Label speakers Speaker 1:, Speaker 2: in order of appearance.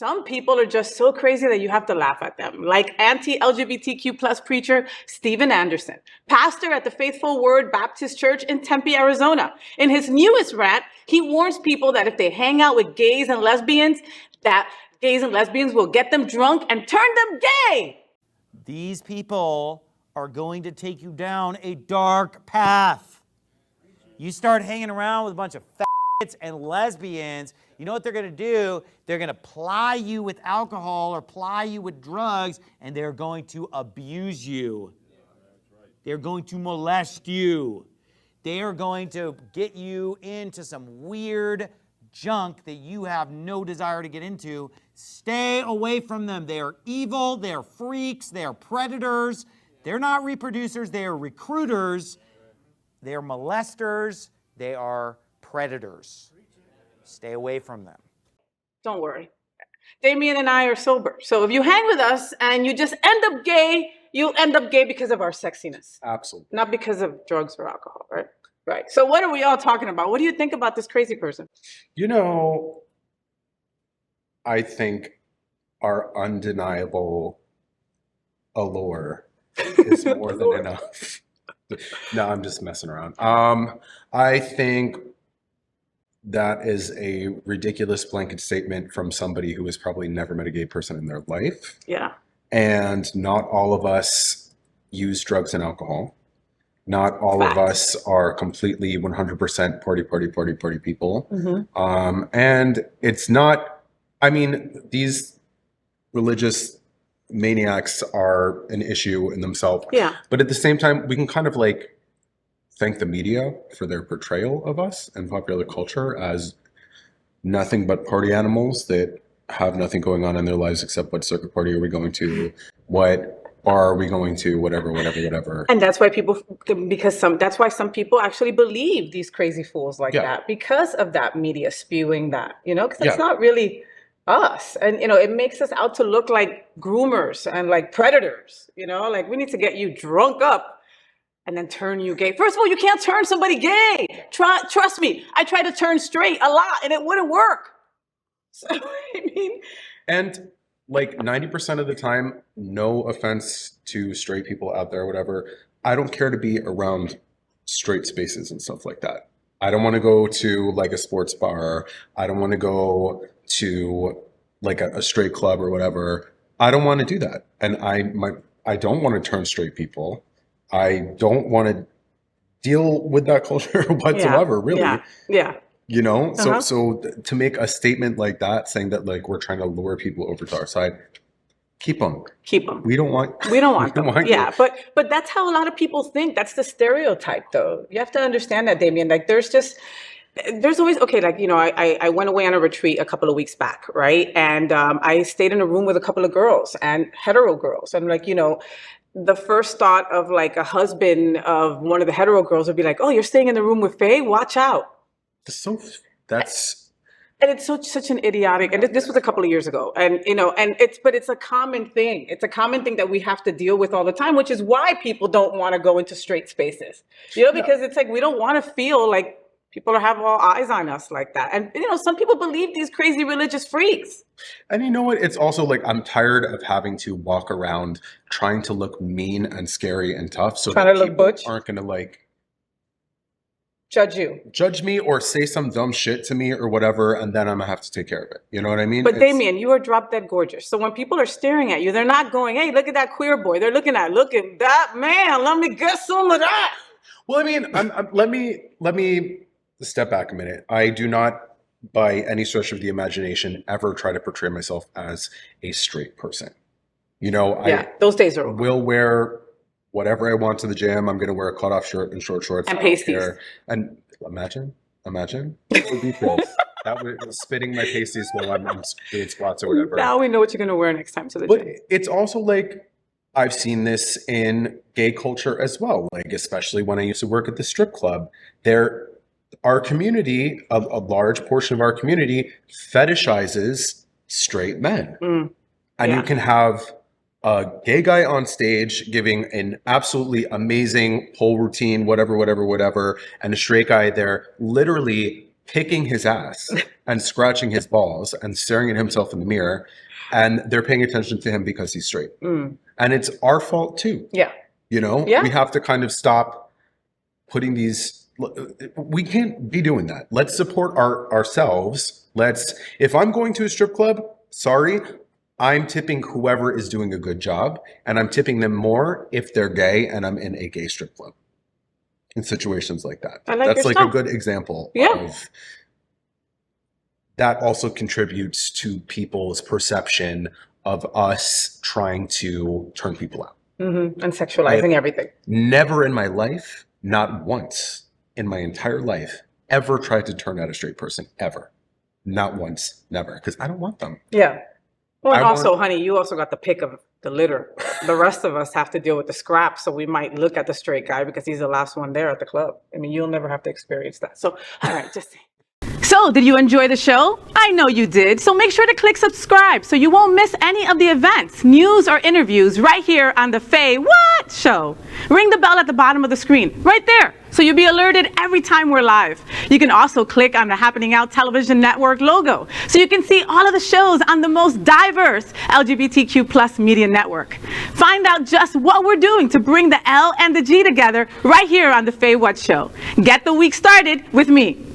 Speaker 1: Some people are just so crazy that you have to laugh at them, like anti-LGBTQ plus preacher Steven Anderson, pastor at the Faithful Word Baptist Church in Tempe, Arizona. In his newest rant, he warns people that if they hang out with gays and lesbians, that gays and lesbians will get them drunk and turn them gay.
Speaker 2: These people are going to take you down a dark path. You start hanging around with a bunch of faggots and lesbians, you know what they're going to do? They're going to ply you with alcohol or ply you with drugs, and they're going to abuse you. They're going to molest you. They are going to get you into some weird junk that you have no desire to get into. Stay away from them. They are evil. They are freaks. They are predators. They're not reproducers. They are recruiters. They are molesters. They are predators. Stay away from them.
Speaker 1: Don't worry. Damien and I are sober. So if you hang with us and you just end up gay, you'll end up gay because of our sexiness.
Speaker 3: Absolutely.
Speaker 1: Not because of drugs or alcohol, right? Right. So what are we all talking about? What do you think about this crazy person?
Speaker 3: You know, I think our undeniable allure is more than enough. No, I'm just messing around. I think that is a ridiculous blanket statement from somebody who has probably never met a gay person in their life.
Speaker 1: Yeah.
Speaker 3: And not all of us use drugs and alcohol. Not all of us are completely 100% party people.
Speaker 1: Mm-hmm.
Speaker 3: And it's not, I mean, these religious maniacs are an issue in themselves.
Speaker 1: Yeah.
Speaker 3: But at the same time, we can kind of like thank the media for their portrayal of us and popular culture as nothing but party animals that have nothing going on in their lives except what circuit party are we going to, what bar are we going to, whatever.
Speaker 1: And that's why that's why some people actually believe these crazy fools like that, because of that media spewing that, because it's not really us. And, it makes us out to look like groomers and like predators, like we need to get you drunk up and then turn you gay. First of all, you can't turn somebody gay. Trust me, I tried to turn straight a lot and it wouldn't work. So,
Speaker 3: And like 90% of the time, no offense to straight people out there, whatever, I don't care to be around straight spaces and stuff like that. I don't want to go to like a sports bar. I don't want to go to like a straight club or whatever. I don't want to do that. And I don't want to turn straight people. I don't want to deal with that culture whatsoever, really.
Speaker 1: Yeah.
Speaker 3: So to make a statement like that, saying that like we're trying to lure people over to our side, keep them. We don't want them.
Speaker 1: Yeah, but that's how a lot of people think. That's the stereotype, though. You have to understand that, Damien. Like, there's always, I went away on a retreat a couple of weeks back, right? And I stayed in a room with a couple of girls, and hetero girls. And like, the first thought of like a husband of one of the hetero girls would be like, oh, you're staying in the room with Faye? Watch out. And it's such an idiotic, and this was a couple of years ago, and it's a common thing. It's a common thing that we have to deal with all the time, which is why people don't want to go into straight spaces, because it's like, we don't want to feel like people have all eyes on us like that. And, some people believe these crazy religious freaks.
Speaker 3: And you know what? It's also like, I'm tired of having to walk around trying to look mean and scary and tough. So
Speaker 1: trying
Speaker 3: that
Speaker 1: to look
Speaker 3: people
Speaker 1: butch.
Speaker 3: Aren't going to like
Speaker 1: judge me
Speaker 3: or say some dumb shit to me or whatever, and then I'm gonna have to take care of it. You know what I mean?
Speaker 1: But Damien, you are drop dead gorgeous. So when people are staring at you, they're not going, hey, look at that queer boy. They're looking at that man. Let me get some of that.
Speaker 3: Well, I mean, let me step back a minute. I do not, by any stretch of the imagination, ever try to portray myself as a straight person.
Speaker 1: Those days are over.
Speaker 3: Will wear whatever I want to the gym. I'm going to wear a cutoff shirt and short shorts.
Speaker 1: And pasties.
Speaker 3: And imagine. That would be cool. That would spitting my pasties while I'm doing squats or whatever.
Speaker 1: Now we know what you're going to wear next time to the
Speaker 3: gym.
Speaker 1: But
Speaker 3: it's also like, I've seen this in gay culture as well. Like, especially when I used to work at the strip club, our community, a large portion of our community fetishizes straight men. And you can have a gay guy on stage giving an absolutely amazing pole routine, whatever, and a straight guy there literally kicking his ass and scratching his balls and staring at himself in the mirror, and they're paying attention to him because he's straight. And it's our fault too.
Speaker 1: Yeah.
Speaker 3: You know,
Speaker 1: Yeah.
Speaker 3: we have to kind of stop putting these, we can't be doing that. Let's support ourselves. If I'm going to a strip club, sorry, I'm tipping whoever is doing a good job, and I'm tipping them more if they're gay and I'm in a gay strip club. In situations like that. That's like a good example of that also contributes to people's perception of us trying to turn people out.
Speaker 1: And sexualizing everything.
Speaker 3: Never in my life, not once in my entire life, ever tried to turn out a straight person, ever. Not once, never, because I don't want them.
Speaker 1: Yeah. Well, and also, honey, you also got the pick of the litter. The rest of us have to deal with the scraps, so we might look at the straight guy because he's the last one there at the club. I mean, you'll never have to experience that. So, all right, just saying. So, did you enjoy the show? I know you did. So make sure to click subscribe so you won't miss any of the events, news, or interviews right here on the Faye What Show. Ring the bell at the bottom of the screen, right there, so you'll be alerted every time we're live. You can also click on the Happening Out Television Network logo so you can see all of the shows on the most diverse LGBTQ plus media network. Find out just what we're doing to bring the L and the G together right here on the Faye What Show. Get the week started with me.